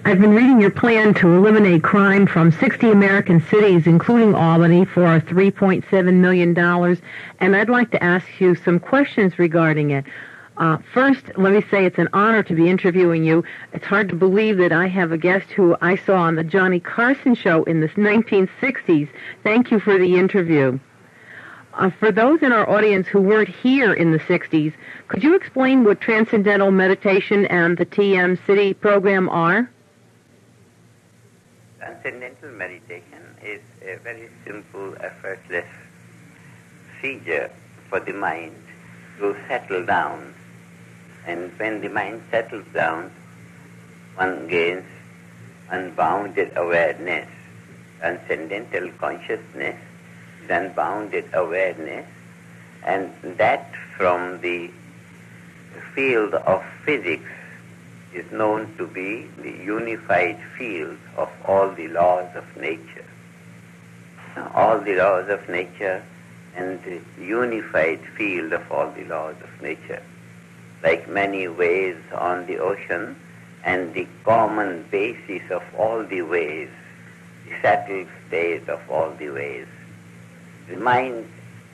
I've been reading your plan to eliminate crime from 60 American cities, including Albany, for $3.7 million, and I'd like to ask you some questions regarding it. First, let me say it's an honor to be interviewing you. It's hard to believe that I have a guest who I saw on the Johnny Carson show in the 1960s. Thank you for the interview. For those in our audience who weren't here in the 60s, could you explain what Transcendental Meditation and the TM City program are? Transcendental meditation is a very simple, effortless procedure for the mind to settle down. And when the mind settles down, one gains unbounded awareness. Transcendental consciousness is unbounded awareness, and that from the field of physics is known to be the unified field of all the laws of nature. All the laws of nature and the unified field of all the laws of nature. Like many waves on the ocean, and the common basis of all the waves, the settled state of all the waves. The mind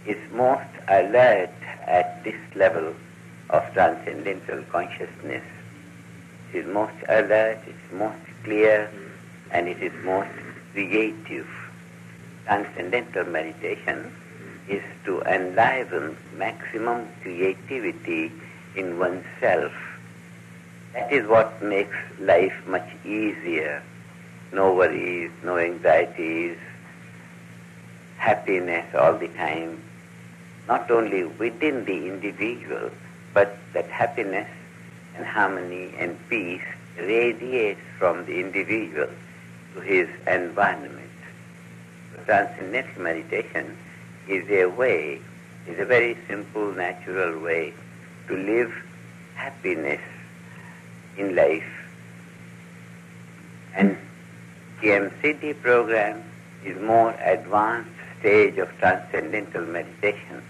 is most alert at this level of transcendental consciousness. It is most alert, it is most clear, and it is most creative. Transcendental meditation is to enliven maximum creativity in oneself. That is what makes life much easier. No worries, no anxieties, happiness all the time. Not only within the individual, but that happiness and harmony and peace radiates from the individual to his environment. So transcendental meditation is a way, is a very simple, natural way to live happiness in life. And the MCD program is more advanced stage of transcendental meditation.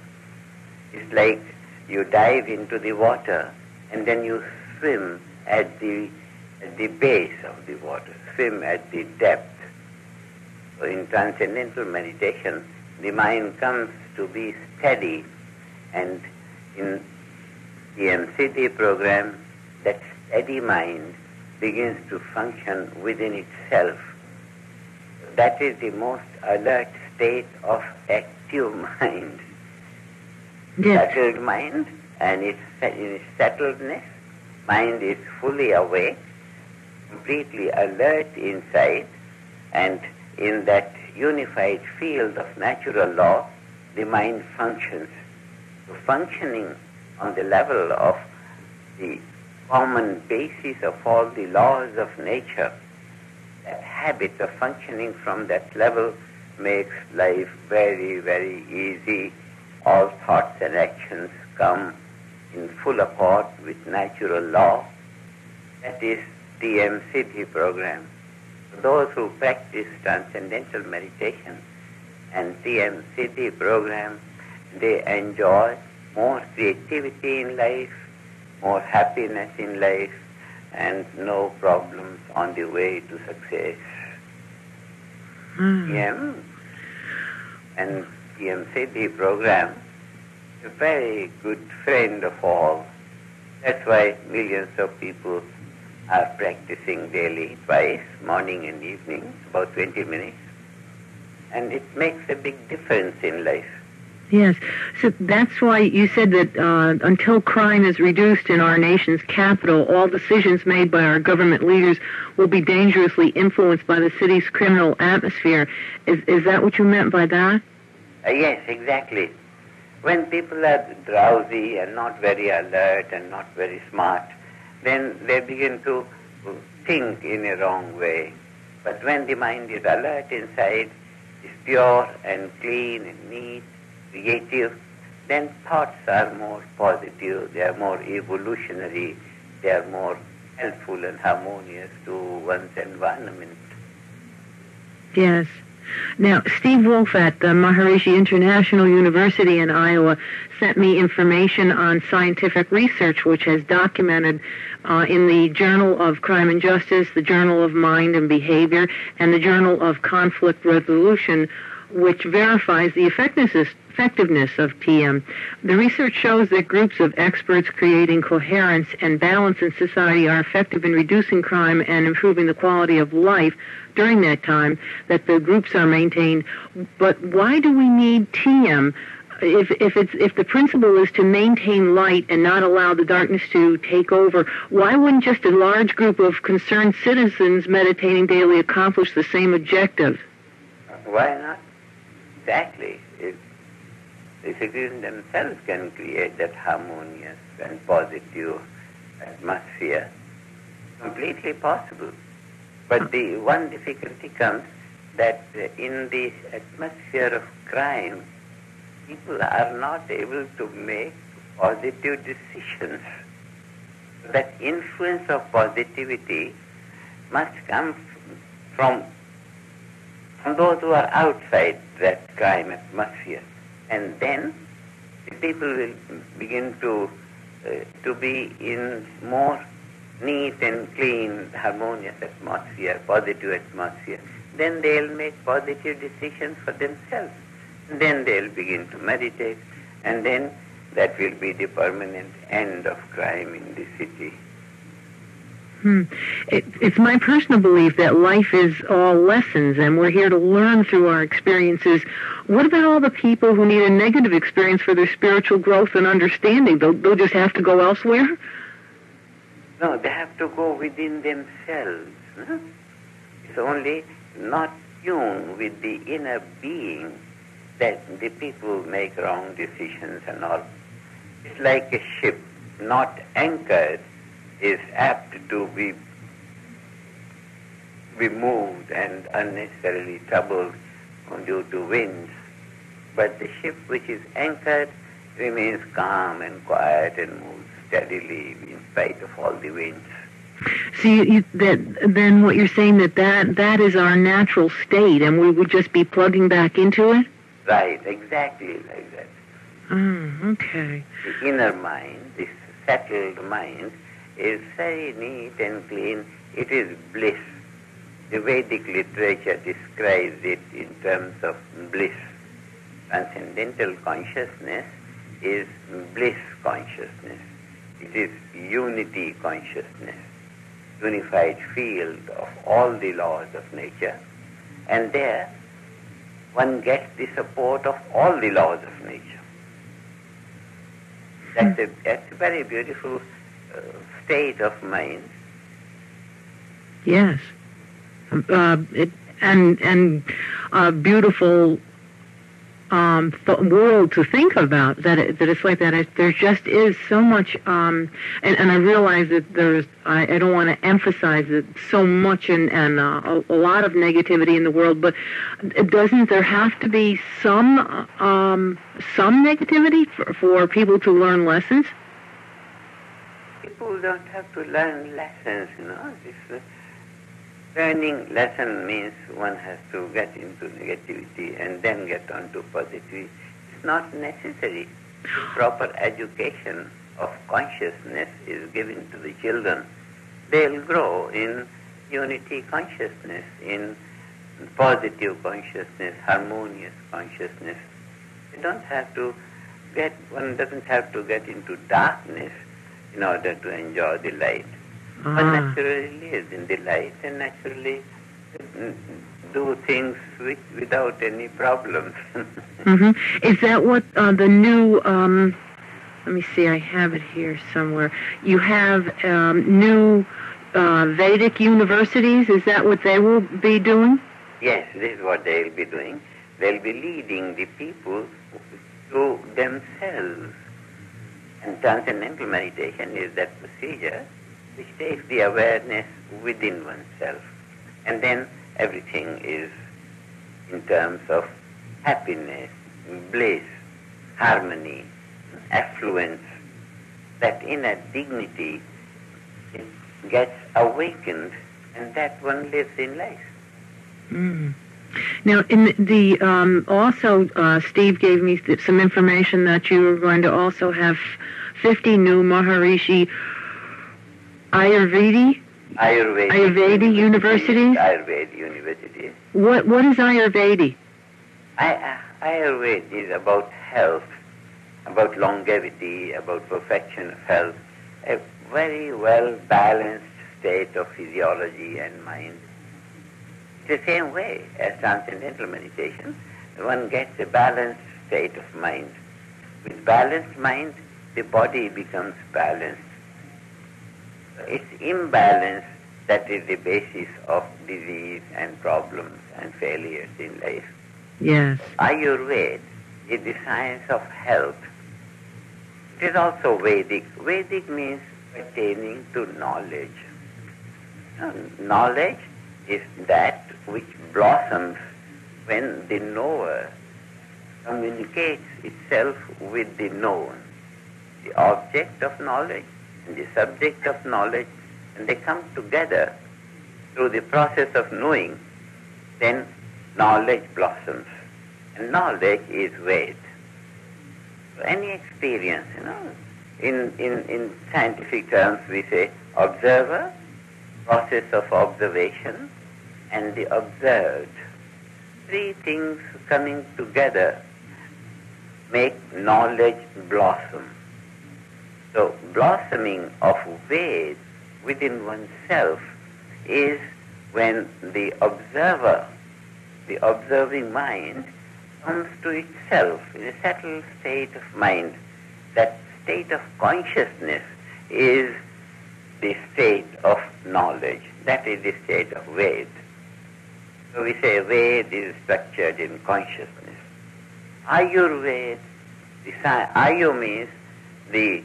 It's like you dive into the water and then you swim at the base of the water, swim at the depth. So in transcendental meditation, the mind comes to be steady, and in the MCD program, that steady mind begins to function within itself. That is the most alert state of active mind. Yes. Settled mind, and in its settledness, mind is fully awake, completely alert inside, and in that unified field of natural law, the mind functions. So functioning on the level of the common basis of all the laws of nature, that habit of functioning from that level makes life very, very easy. All thoughts and actions come in full accord with natural law. That is the MCD program. Those who practice transcendental meditation and the MCD program, they enjoy more creativity in life, more happiness in life, and no problems on the way to success. TM and the MCD program is a very good friend of all. That's why millions of people are practicing daily, twice, morning and evening, about 20 minutes. And it makes a big difference in life. Yes. So that's why you said that until crime is reduced in our nation's capital, all decisions made by our government leaders will be dangerously influenced by the city's criminal atmosphere. Is that what you meant by that? Yes, exactly. When people are drowsy and not very alert and not very smart, then they begin to think in a wrong way. But when the mind is alert inside, is pure and clean and neat, creative, then thoughts are more positive, they are more evolutionary, they are more helpful and harmonious to one's environment. Yes. Now, Steve Wolf at the Maharishi International University in Iowa sent me information on scientific research which has documented in the Journal of Crime and Justice, the Journal of Mind and Behavior, and the Journal of Conflict Resolution, which verifies the effectiveness of TM. The research shows that groups of experts creating coherence and balance in society are effective in reducing crime and improving the quality of life during that time that the groups are maintained. But why do we need TM? If the principle is to maintain light and not allow the darkness to take over, why wouldn't just a large group of concerned citizens meditating daily accomplish the same objective? Why not? Exactly. If the citizens themselves can create that harmonious and positive atmosphere, completely possible. But the one difficulty comes that in the atmosphere of crime, people are not able to make positive decisions. That influence of positivity must come from those who are outside that crime atmosphere. And then the people will begin to be in more neat and clean, harmonious atmosphere, positive atmosphere. Then they'll make positive decisions for themselves. Then they'll begin to meditate, and then that will be the permanent end of crime in the city. It's my personal belief that life is all lessons, and we're here to learn through our experiences. What about all the people who need a negative experience for their spiritual growth and understanding? They'll just have to go elsewhere? No, they have to go within themselves. It's only not tuned with the inner being that the people make wrong decisions and all. It's like a ship not anchored is apt to be moved and unnecessarily troubled due to winds. But the ship which is anchored remains calm and quiet and moves steadily in spite of all the winds. So then what you're saying that is our natural state, and we would just be plugging back into it? Right, exactly like that. Okay. The inner mind, this settled mind, is very neat and clean. It is bliss. The Vedic literature describes it in terms of bliss. Transcendental consciousness is bliss consciousness. It is unity consciousness, unified field of all the laws of nature. And there one gets the support of all the laws of nature. That's a very beautiful state of mind. Yes. And a beautiful world to think about, that it's like that. There just is so much, and I realize that I don't want to emphasize it so much and a lot of negativity in the world, but doesn't there have to be some negativity for people to learn lessons? People don't have to learn lessons, This learning lesson means one has to get into negativity and then get on to positivity. It's not necessary. Proper education of consciousness is given to the children. They'll grow in unity consciousness, in positive consciousness, harmonious consciousness. One doesn't have to get into darkness in order to enjoy the light. One naturally lives in the light and naturally do things without any problems. Is that what the new, let me see, I have it here somewhere. You have new Vedic universities. Is that what they will be doing? Yes, this is what they'll be doing. They'll be leading the people to themselves. And transcendental meditation is that procedure which takes the awareness within oneself. And then everything is in terms of happiness, bliss, harmony, affluence. That inner dignity, it gets awakened, and that one lives in life. Now, in the also, Steve gave me some information that you were going to also have 50 new Maharishi Ayurvedic universities. Ayurveda universities. What is Ayurveda? Ayurveda is about health, about longevity, about perfection of health, a very well balanced state of physiology and mind. It's the same way as transcendental meditation. One gets a balanced state of mind. With balanced mind, the body becomes balanced. It's imbalance that is the basis of disease and problems and failures in life. Yes. Ayurveda is the science of health. It is also Vedic. Vedic means attaining to knowledge. Knowledge is that which blossoms when the knower communicates itself with the known. The object of knowledge and the subject of knowledge, and they come together through the process of knowing, then knowledge blossoms. And knowledge is Ved. So any experience, in scientific terms we say observer, process of observation, and the observed. Three things coming together make knowledge blossom. So blossoming of Ved within oneself is when the observer, the observing mind, comes to itself in a settled state of mind. That state of consciousness is the state of knowledge. That is the state of Ved. So we say Ved is structured in consciousness. Ayurveda, Ayu means the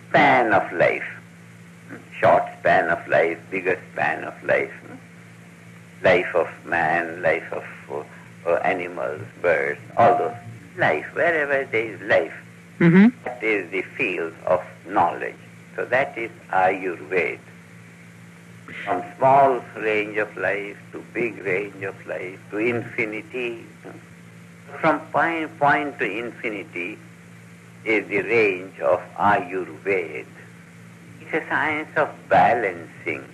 span of life. Short span of life, bigger span of life. Life of man, life of animals, birds, all those. Life, wherever there is life, that is the field of knowledge. So that is Ayurveda. From small range of life to big range of life to infinity. From point to infinity is the range of Ayurveda. It's a science of balancing.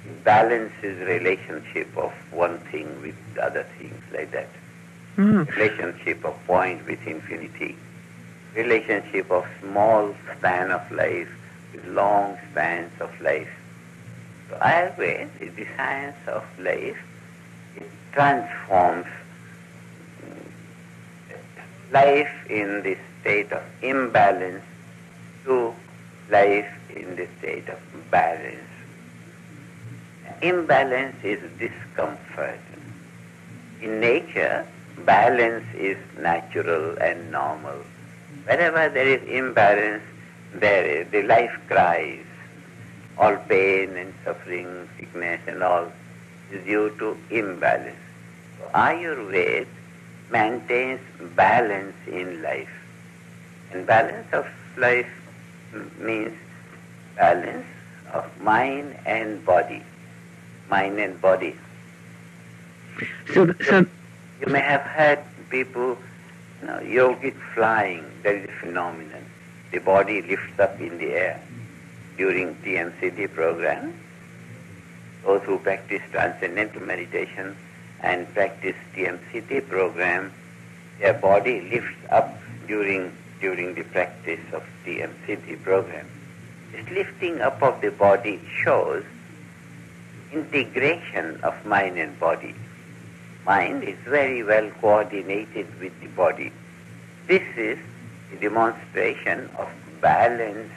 It balances relationship of one thing with other things like that. Relationship of point with infinity. Relationship of small span of life with long spans of life. So Ayurveda is the science of life. It transforms life in the state of imbalance to life in the state of balance. Imbalance is discomfort. In nature, balance is natural and normal. Wherever there is imbalance, the life cries. All pain and suffering, sickness and all is due to imbalance. So Ayurveda maintains balance in life. And balance of life means balance of mind and body. Mind and body. So you may have heard people, yogic flying. That is a phenomenon. The body lifts up in the air during TMCT program. Those who practice transcendental meditation and practice TMCT program, their body lifts up during the practice of TMCT program. This lifting up of the body shows integration of mind and body. Mind is very well coordinated with the body. This is a demonstration of balance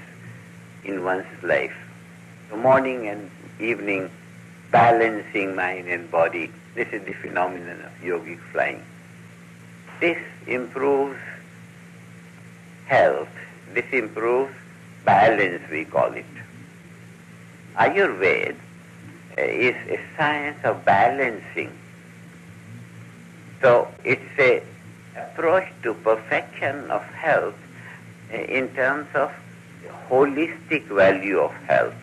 in one's life. So morning and evening, balancing mind and body. This is the phenomenon of yogic flying. This improves health. This improves balance, we call it. Ayurveda is a science of balancing. So it's an approach to perfection of health in terms of the holistic value of health.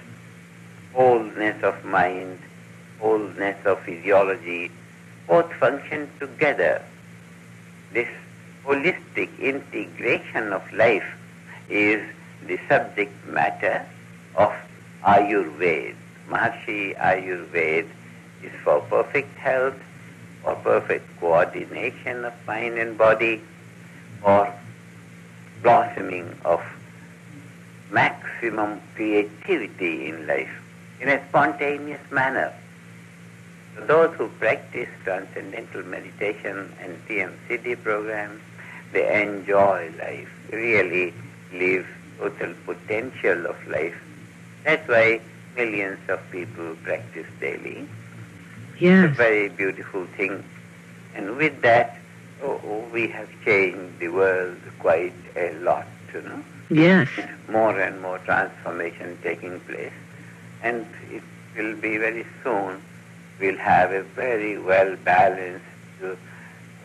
Wholeness of mind, wholeness of physiology, both function together. This holistic integration of life is the subject matter of Ayurveda. Maharishi Ayurveda is for perfect health, for perfect coordination of mind and body, for blossoming of maximum creativity in life in a spontaneous manner. So those who practice transcendental meditation and TMCD programs, they enjoy life, really live total potential of life. That's why millions of people practice daily. Yes. It's a very beautiful thing. And with that, we have changed the world quite a lot, Yes. More and more transformation taking place. And it will be very soon, we'll have a very well-balanced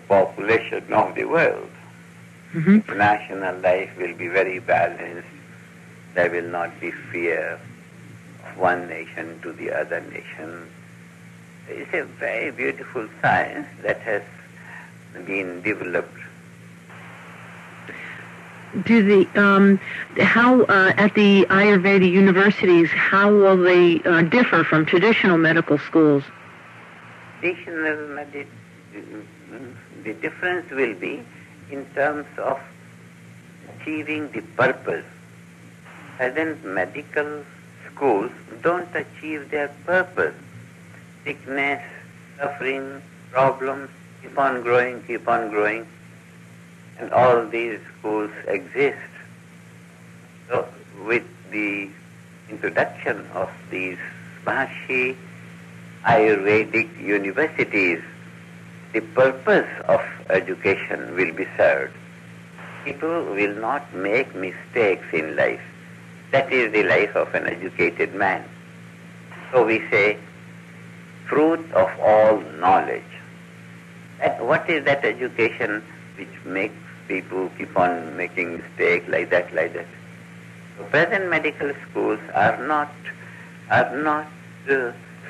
population of the world. Mm-hmm. National life will be very balanced. There will not be fear of one nation to the other nation. It's a very beautiful science that has been developed. Do the how at the Ayurveda universities, how will they differ from traditional medical schools? The difference will be in terms of achieving the purpose. Present medical schools don't achieve their purpose. Sickness, suffering, problems keep on growing, and all these schools exist. So with the introduction of these Maharishi Ayurvedic universities, the purpose of education will be served. People will not make mistakes in life. That is the life of an educated man. So we say, fruit of all knowledge. What is that education which makes people keep on making mistakes like that? So present medical schools are not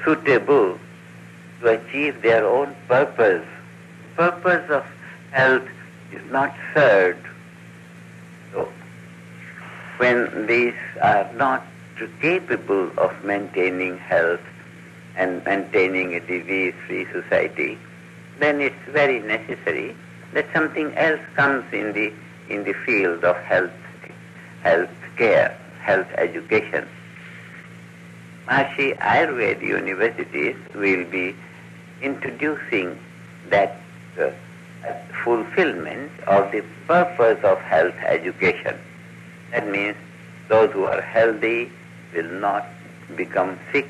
suitable to achieve their own purpose. The purpose of health is not served. So when these are not capable of maintaining health and maintaining a disease-free society, then it's very necessary that something else comes in the field of health care, health education. Maharishi Ayurveda universities will be introducing that fulfillment of the purpose of health education. That means those who are healthy will not become sick.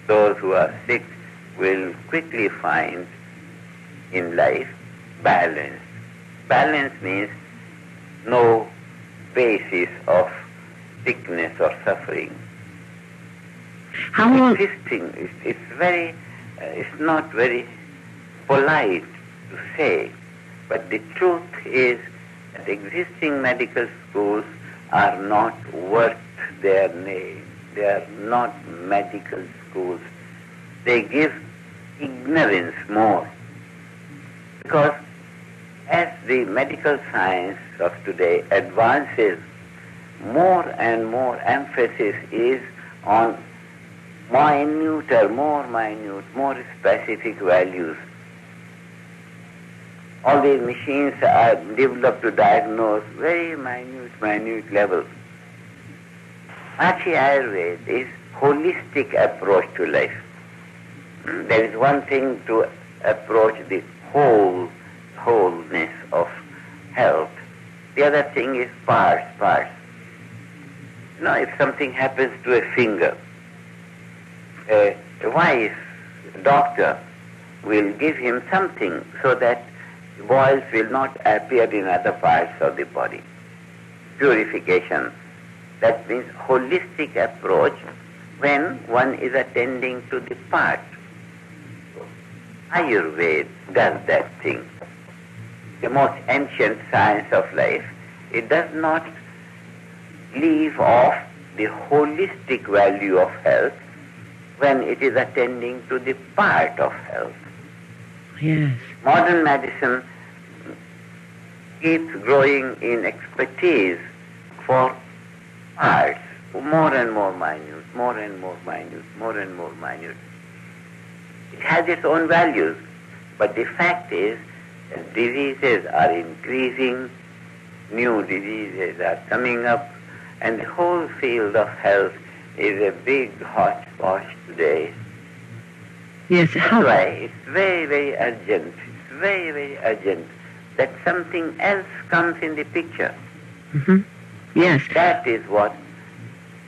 Those who are sick will quickly find in life balance. Balance means no basis of sickness or suffering. How long? Existing, it's not very polite to say, but the truth is that existing medical schools are not worth their name. They are not medical schools. They give ignorance more. Because as the medical science of today advances, more and more emphasis is on more specific values. All these machines are developed to diagnose very minute levels. Maharishi Ayurveda is holistic approach to life. There is one thing to approach the wholeness of health. The other thing is parts. If something happens to a finger, a wise doctor will give him something so that boils will not appear in other parts of the body. Purification. That means holistic approach when one is attending to the part. Ayurveda does that thing. The most ancient science of life, it does not leave off the holistic value of health when it is attending to the part of health. Yes. Modern medicine keeps growing in expertise for parts, more and more minute, more and more minute, more and more minute. It has its own values, but the fact is that diseases are increasing, new diseases are coming up, and the whole field of health is a big hotspot today. Yes. That's why it's very, very urgent. It's very, very urgent that something else comes in the picture. Mm-hmm. Yes. That is what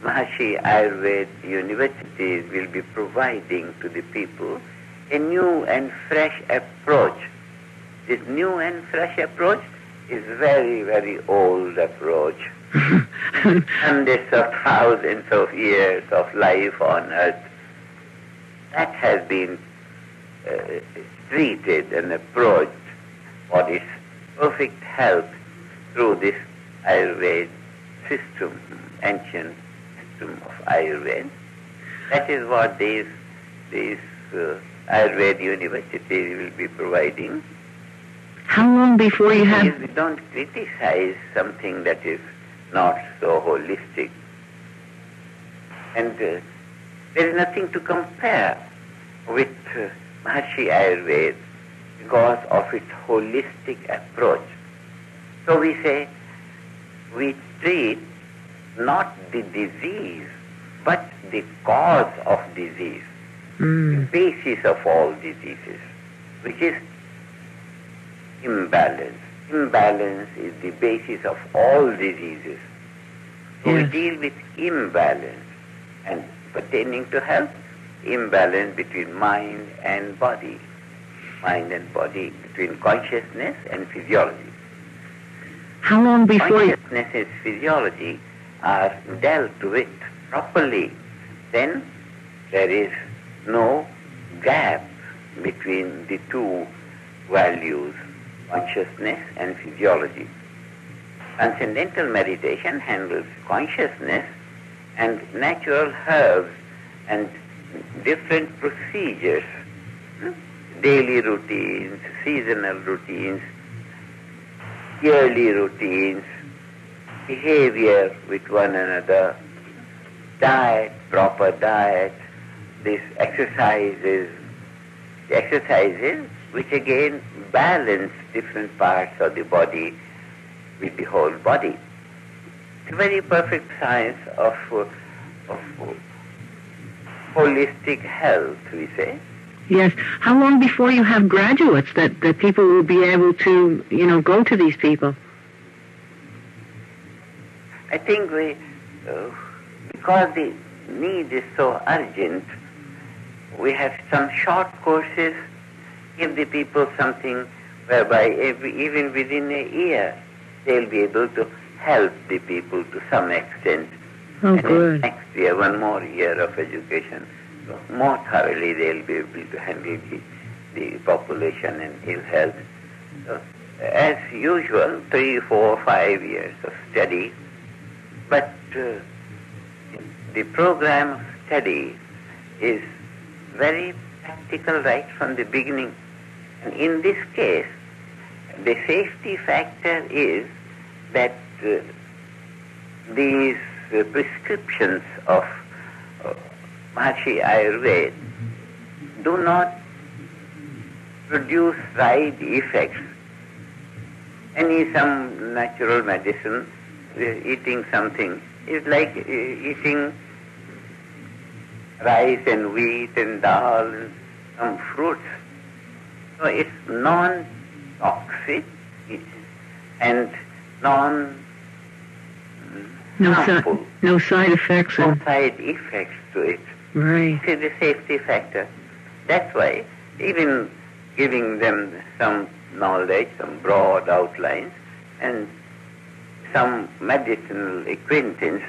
Maharishi Ayurveda universities will be providing to the people, a new and fresh approach. This new and fresh approach is very, very old approach. Hundreds of thousands of years of life on earth, that has been treated and approached for its perfect health through this Ayurveda system, ancient system of Ayurveda. That is what these Ayurveda universities will be providing. How long before you have... We don't criticize something that is not so holistic. And there is nothing to compare with Maharishi Ayurveda because of its holistic approach. So we say we treat not the disease, but the cause of disease, the basis of all diseases, which is imbalance. Imbalance is the basis of all diseases. So Yes. we deal with imbalance, and pertaining to health, imbalance between mind and body, between consciousness and physiology. How long before you... Consciousness and physiology are dealt with properly, then there is no gap between the two values, consciousness and physiology. Transcendental meditation handles consciousness, and natural herbs and different procedures, daily routines, seasonal routines, yearly routines, behavior with one another, diet, proper diet, these exercises which again balance different parts of the body with the whole body. It's a very perfect science of holistic health, we say. Yes. How long before you have graduates that people will be able to, go to these people? I think because the need is so urgent, we have some short courses, give the people something whereby even within a year they'll be able to help the people to some extent. Oh, and good. Next year, one more year of education. So more thoroughly they'll be able to handle the population and ill health. So, as usual, 3, 4, 5 years of study. But the program of study is very practical right from the beginning. And in this case, the safety factor is that these prescriptions of Maharishi Ayurveda do not produce side effects. Some natural medicine, eating something, is like eating rice and wheat and dal and some fruits. So it's non-toxic and non-harmful. No side effects. No side effects to it. Right. This is the safety factor. That's why even giving them some knowledge, some broad outlines, and some medicinal acquaintance,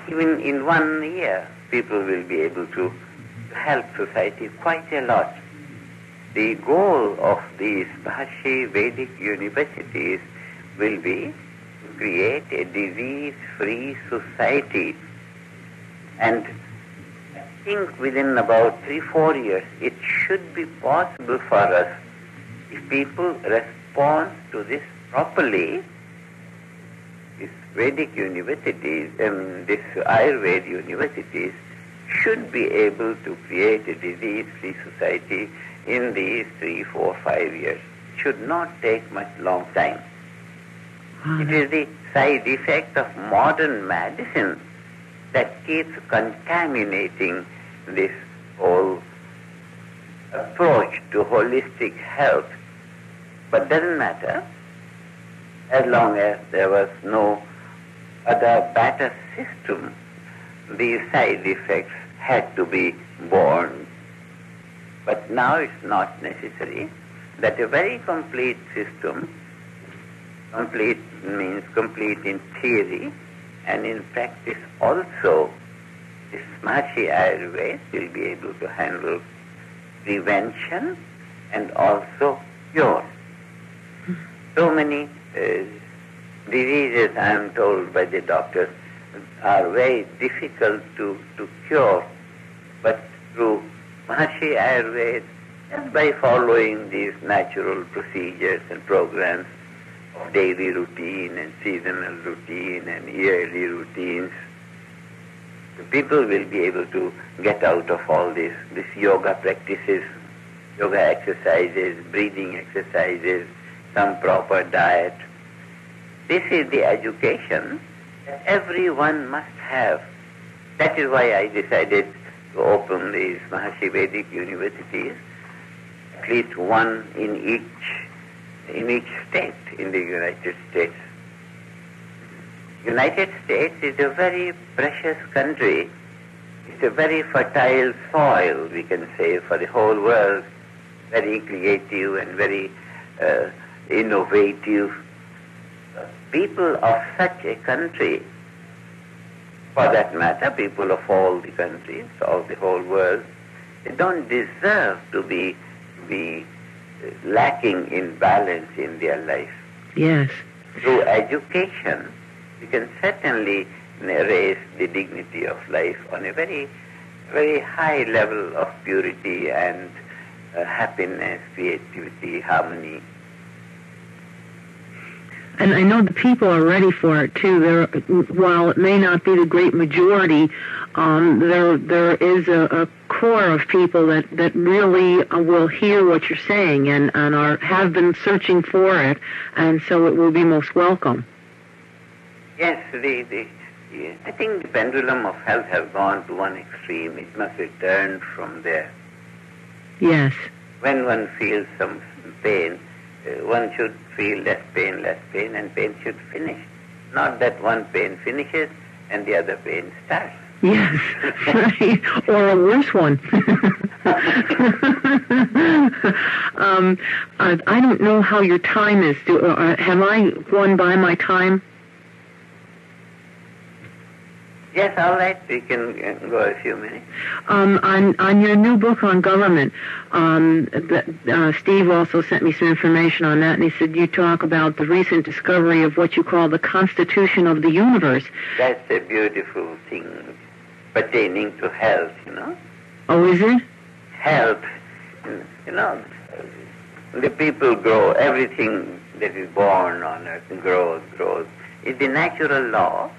even in 1 year, people will be able to help society quite a lot. The goal of these Maharishi Vedic universities will be to create a disease-free society. And I think within about 3-4 years, it should be possible for us if people respond to this properly, these Vedic universities, these Ayurveda universities should be able to create a disease-free society in these 3, 4, 5 years. It should not take much long time. It is the side effect of modern medicine that keeps contaminating this whole approach to holistic health. But doesn't matter, as long as there was no other better system, these side effects had to be borne. But now it's not necessary that a very complete system, complete means complete in theory and in practice also, this Maharishi Ayurveda will be able to handle prevention and also cure. So many diseases, I am told by the doctors, are very difficult to cure, but through Maharishi Ayurveda, just by following these natural procedures and programs of daily routine and seasonal routine and yearly routines, the people will be able to get out of all this yoga practices, yoga exercises, breathing exercises, some proper diet. This is the education that everyone must have. That is why I decided to open these Maharishi Vedic universities, at least one in each state in the United States. United States is a very precious country. It's a very fertile soil, we can say, for the whole world, very creative and very innovative. People of such a country, for that matter, people of all the countries, of the whole world, they don't deserve to be lacking in balance in their life. Yes. Through education, we can certainly raise the dignity of life on a very, very high level of purity and happiness, creativity, harmony. And I know the people are ready for it too. While it may not be the great majority, there is a core of people that really will hear what you're saying and have been searching for it, and so it will be most welcome. Yes, I think the pendulum of health has gone to one extreme. It must return from there. Yes. When one feels some pain, one should feel less pain, and pain should finish. Not that one pain finishes and the other pain starts. Yes, right. Or a worse one. I don't know how your time is. Have I gone by my time? Yes, all right. We can go a few minutes. On your new book on government, Steve also sent me some information on that, and he said you talk about the recent discovery of what you call the Constitution of the Universe. That's a beautiful thing pertaining to health, Oh, is it? Health. The people grow. Everything that is born on earth grows. It's the natural law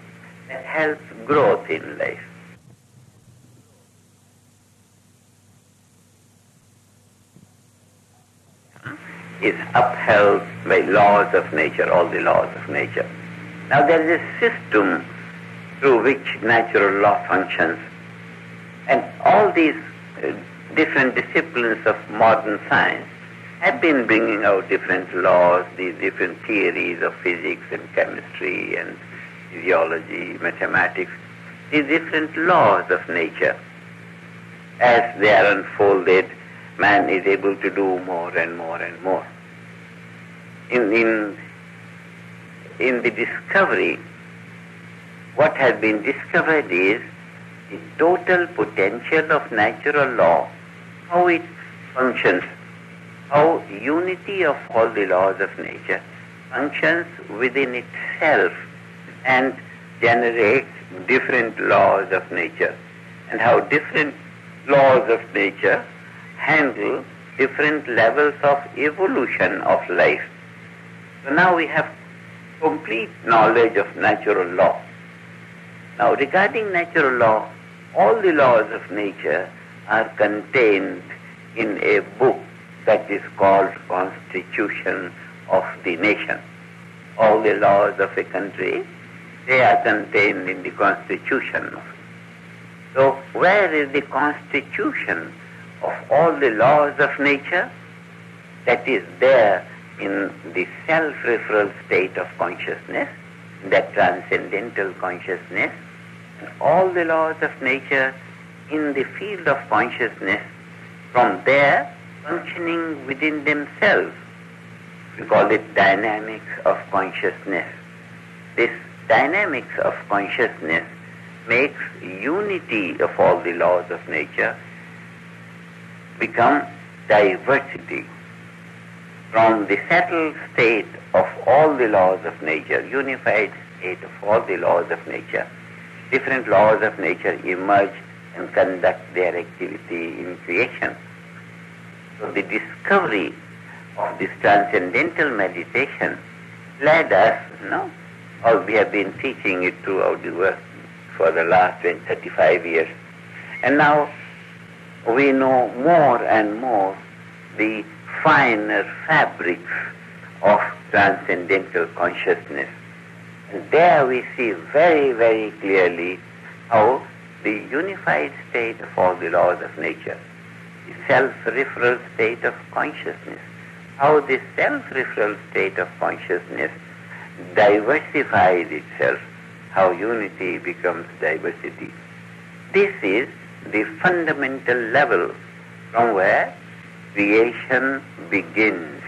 that helps growth in life. Is upheld by laws of nature, all the laws of nature. Now there is a system through which natural law functions, and all these different disciplines of modern science have been bringing out different laws, these different theories of physics and chemistry and physiology, mathematics, these different laws of nature. As they are unfolded, man is able to do more and more and more. In the discovery, what has been discovered is the total potential of natural law, how it functions, how unity of all the laws of nature functions within itself and generates different laws of nature, and how different laws of nature handle different levels of evolution of life. So now we have complete knowledge of natural law. Now regarding natural law, all the laws of nature are contained in a book that is called Constitution of the Nation. All the laws of a country, they are contained in the Constitution. So where is the constitution of all the laws of nature? That is there in the self-referral state of consciousness, that transcendental consciousness, and all the laws of nature in the field of consciousness, from there functioning within themselves. We call it dynamics of consciousness. This dynamics of consciousness makes unity of all the laws of nature become diversity. From the settled state of all the laws of nature, unified state of all the laws of nature, different laws of nature emerge and conduct their activity in creation. So the discovery of this transcendental meditation led us, or we have been teaching it throughout the world for the last 35 years. And now we know more and more the finer fabrics of transcendental consciousness. And there we see very, very clearly how the unified state of all the laws of nature, the self-referral state of consciousness, how the self-referral state of consciousness diversifies itself, how unity becomes diversity. This is the fundamental level from where creation begins.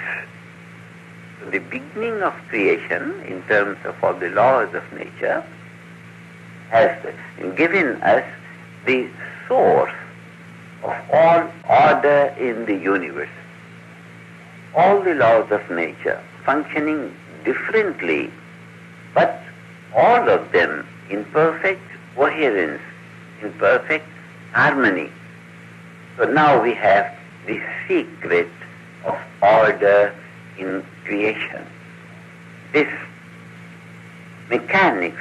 So the beginning of creation, in terms of all the laws of nature, has given us the source of all order in the universe. All the laws of nature functioning differently, but all of them in perfect coherence, in perfect harmony. So now we have the secret of order in creation. This mechanics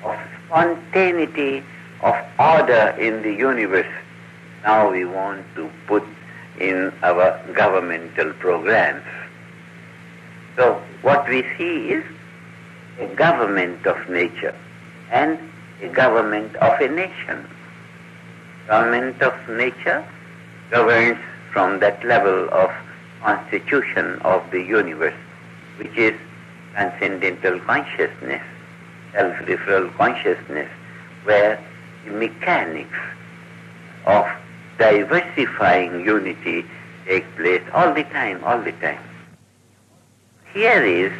of spontaneity of order in the universe, now we want to put in our governmental programs. So what we see is a government of nature and a government of a nation. Government of nature governs from that level of constitution of the universe, which is transcendental consciousness, self-referral consciousness, where the mechanics of diversifying unity take place all the time. Here is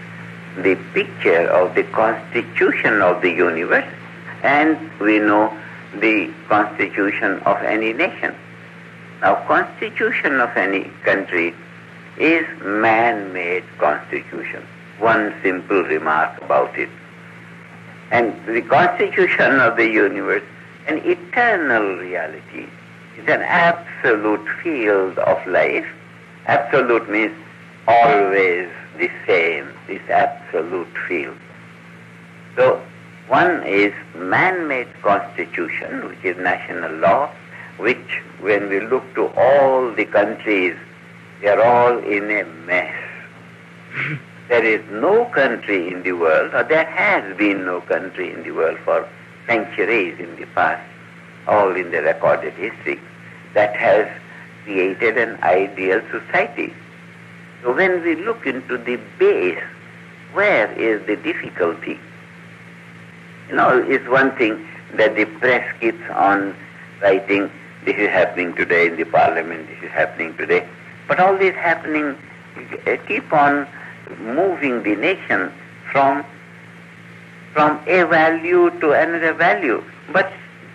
the picture of the constitution of the universe, and we know the constitution of any nation. Now, constitution of any country is man-made constitution. One simple remark about it. And the constitution of the universe, an eternal reality, is an absolute field of life. Absolute means always the same, this absolute field. So one is man-made constitution, which is national law, which when we look to all the countries, they are all in a mess. There is no country in the world, or there has been no country in the world for centuries in the past, all in the recorded history, that has created an ideal society. So when we look into the base, where is the difficulty? It's one thing that the press keeps on writing, this is happening today in the parliament, this is happening today. But all this happening keep on moving the nation from a value to another value. But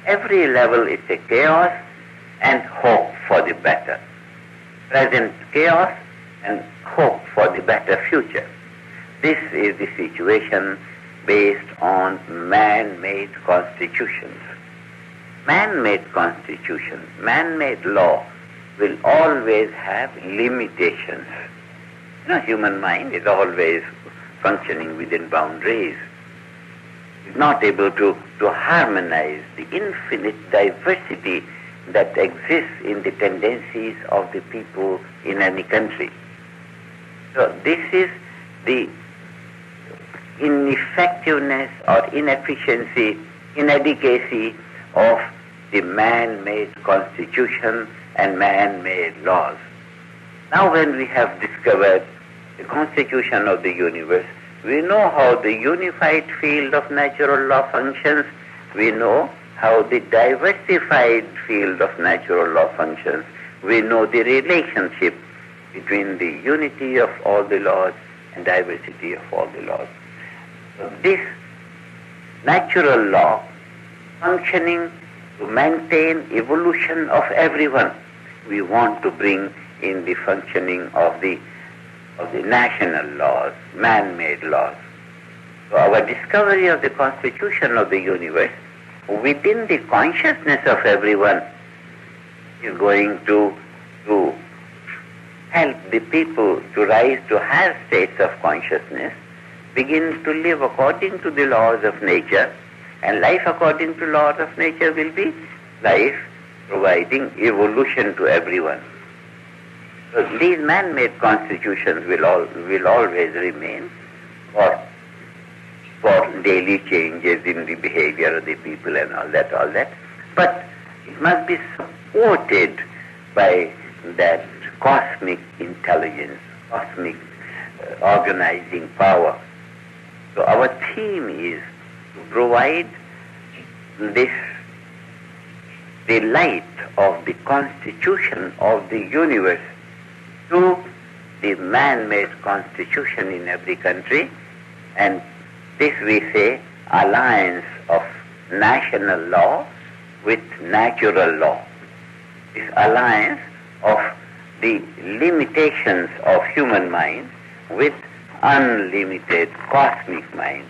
every level is a chaos and hope for the better. Present chaos and hope for the better future. This is the situation based on man-made constitutions. Man-made constitutions, man-made law will always have limitations. Human mind is always functioning within boundaries. It's not able to harmonize the infinite diversity that exists in the tendencies of the people in any country. So this is the ineffectiveness or inefficiency, inadequacy of the man-made constitution and man-made laws. Now when we have discovered the constitution of the universe, we know how the unified field of natural law functions, we know how the diversified field of natural law functions, we know the relationship between the unity of all the laws and diversity of all the laws. So this natural law functioning to maintain evolution of everyone, we want to bring in the functioning of the national laws, man-made laws. So our discovery of the constitution of the universe within the consciousness of everyone is going to help the people to rise to higher states of consciousness, begin to live according to the laws of nature, and life according to laws of nature will be life providing evolution to everyone. So these man-made constitutions will always remain for daily changes in the behavior of the people and all that. But it must be supported by that cosmic intelligence, cosmic organizing power. So our theme is to provide the light of the constitution of the universe to the man-made constitution in every country, and this we say alliance of national law with natural law. This alliance of the limitations of human mind with unlimited cosmic mind.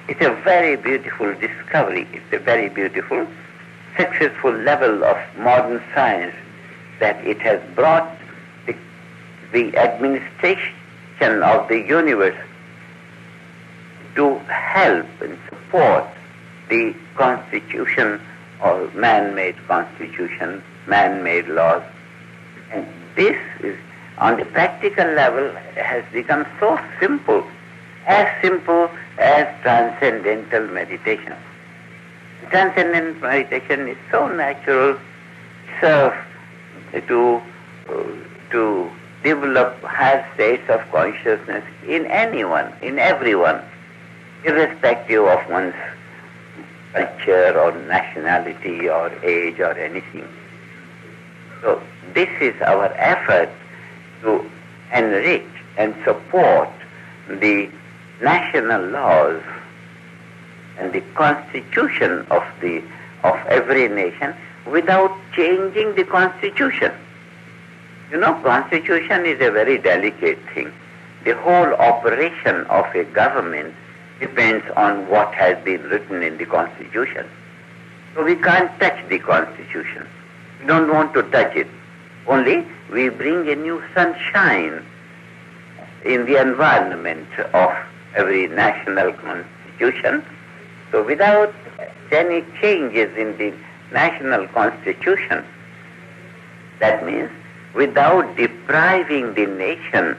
It's a very beautiful discovery. It's a very beautiful, successful level of modern science that it has brought the administration of the universe to help and support the constitution or man-made constitution, man-made laws. And this is, on the practical level, has become so simple as transcendental meditation. Transcendental meditation is so natural, serves to develop higher states of consciousness in anyone, in everyone, irrespective of one's culture or nationality or age or anything. So this is our effort to enrich and support the national laws and the constitution of every nation without changing the constitution. Constitution is a very delicate thing. The whole operation of a government depends on what has been written in the constitution. So we can't touch the constitution. We don't want to touch it. Only we bring a new sunshine in the environment of every national constitution. So without any changes in the national constitution, that means without depriving the nation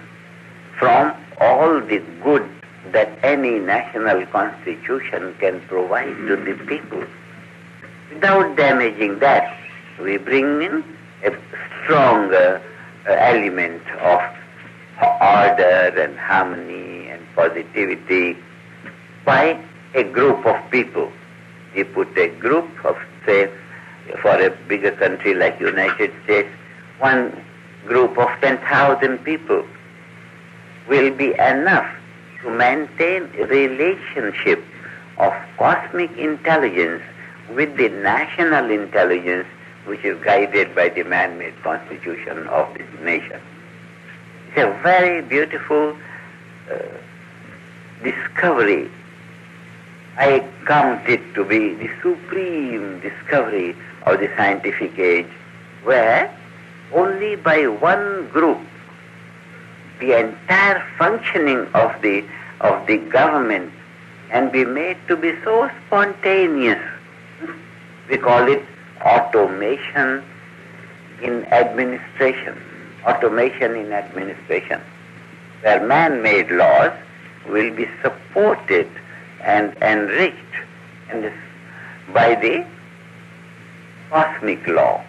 from all the good that any national constitution can provide to the people, without damaging that, we bring in a stronger element of order and harmony and positivity by a group of people. We put a group of, say, for a bigger country like United States, one group of 10,000 people will be enough to maintain a relationship of cosmic intelligence with the national intelligence which is guided by the man-made constitution of this nation. It's a very beautiful discovery. I count it to be the supreme discovery of the scientific age, where only by one group the entire functioning of the government can be made to be so spontaneous. We call it automation in administration. Automation in administration, where man-made laws will be supported and enriched by the cosmic law,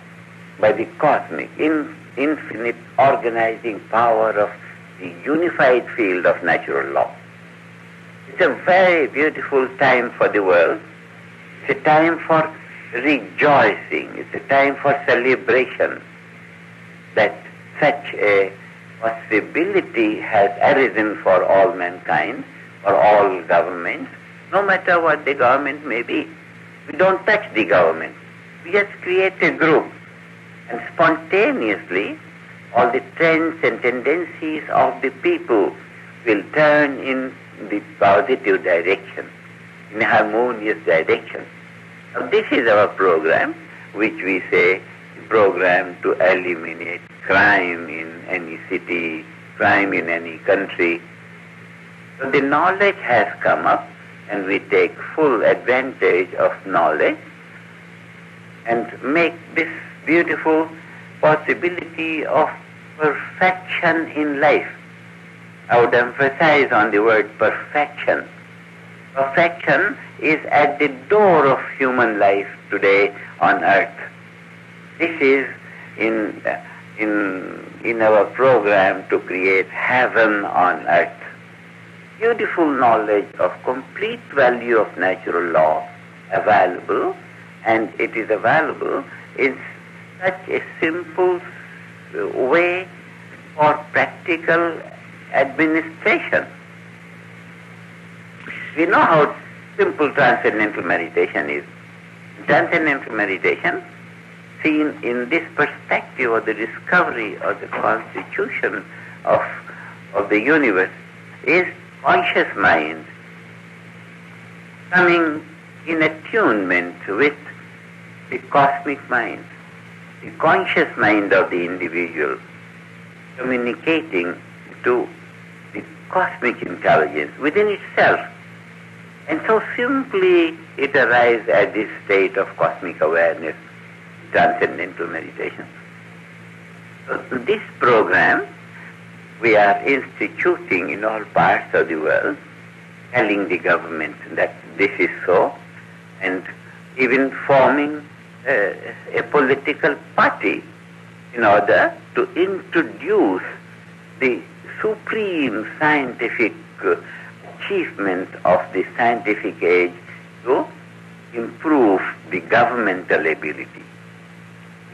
by the cosmic, infinite organizing power of the unified field of natural law. It's a very beautiful time for the world. It's a time for rejoicing. It's a time for celebration that such a possibility has arisen for all mankind, for all governments, no matter what the government may be. We don't touch the government. We just create a group, and spontaneously all the trends and tendencies of the people will turn in the positive direction, in a harmonious direction. Now, this is our program, which we say program to eliminate crime in any city, crime in any country. So the knowledge has come up, and we take full advantage of knowledge and make this beautiful possibility of perfection in life. I would emphasize on the word perfection. Perfection is at the door of human life today on earth. This is in our program to create heaven on earth. Beautiful knowledge of complete value of natural law available, and it is available in such a simple way for practical administration. We know how simple transcendental meditation is. Transcendental meditation, seen in this perspective of the discovery of the constitution of the universe, is conscious mind coming in attunement with the cosmic mind, the conscious mind of the individual, communicating to the cosmic intelligence within itself. And so simply it arrives at this state of cosmic awareness, transcendental meditation. So this program we are instituting in all parts of the world, telling the government that this is so, and even forming a political party in order to introduce the supreme scientific achievement of the scientific age to improve the governmental ability.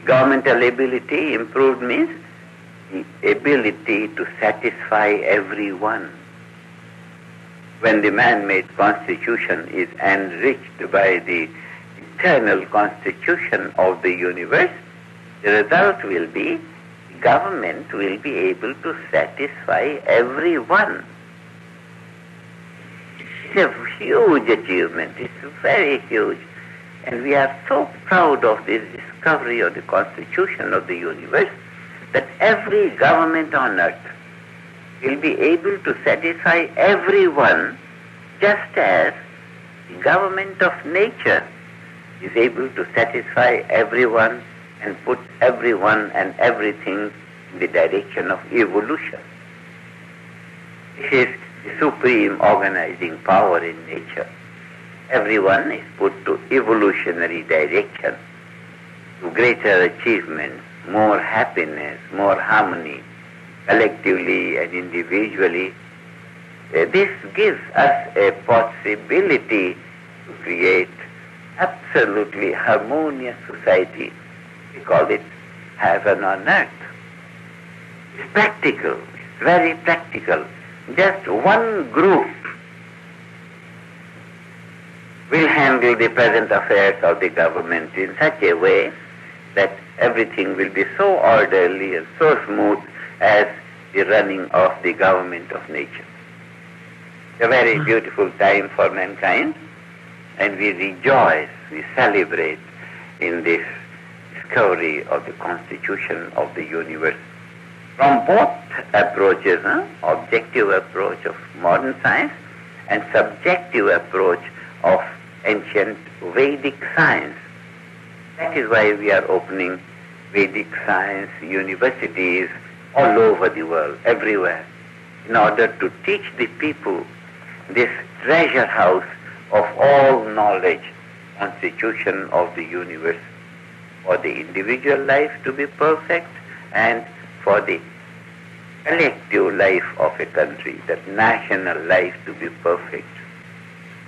Governmental ability improved means the ability to satisfy everyone. When the man-made constitution is enriched by the eternal constitution of the universe, the result will be the government will be able to satisfy everyone. It's a huge achievement. It's very huge. And we are so proud of this discovery of the constitution of the universe that every government on earth will be able to satisfy everyone, just as the government of nature is able to satisfy everyone and put everyone and everything in the direction of evolution. This is the supreme organizing power in nature. Everyone is put to evolutionary direction, to greater achievements, more happiness, more harmony, collectively and individually. This gives us a possibility to create absolutely harmonious society. We call it heaven on earth. It's practical, it's very practical. Just one group will handle the present affairs of the government in such a way that everything will be so orderly and so smooth as the running of the government of nature. It's a very beautiful time for mankind, and we rejoice, we celebrate in this discovery of the constitution of the universe. From both approaches, objective approach of modern science and subjective approach of ancient Vedic science. That is why we are opening Vedic science universities all over the world, everywhere, in order to teach the people this treasure house of all knowledge, constitution of the universe, for the individual life to be perfect and for the collective life of a country, that national life to be perfect.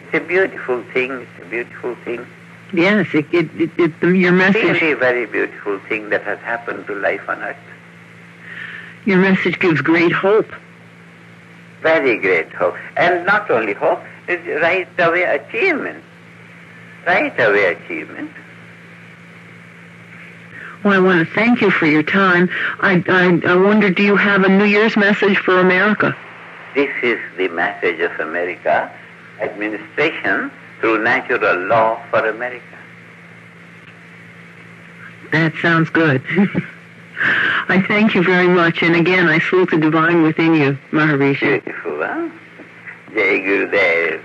It's a beautiful thing, it's a beautiful thing. Yes, your message... Really very beautiful thing that has happened to life on earth. Your message gives great hope. Very great hope. And not only hope, it's right away achievement. Right away achievement. Well, I want to thank you for your time. I wonder, do you have a New Year's message for America? This is the message of America. Administration through natural law for America. That sounds good. I thank you very much. And again, I salute the divine within you, Maharishi. Beautiful, huh? Jai Gurudev.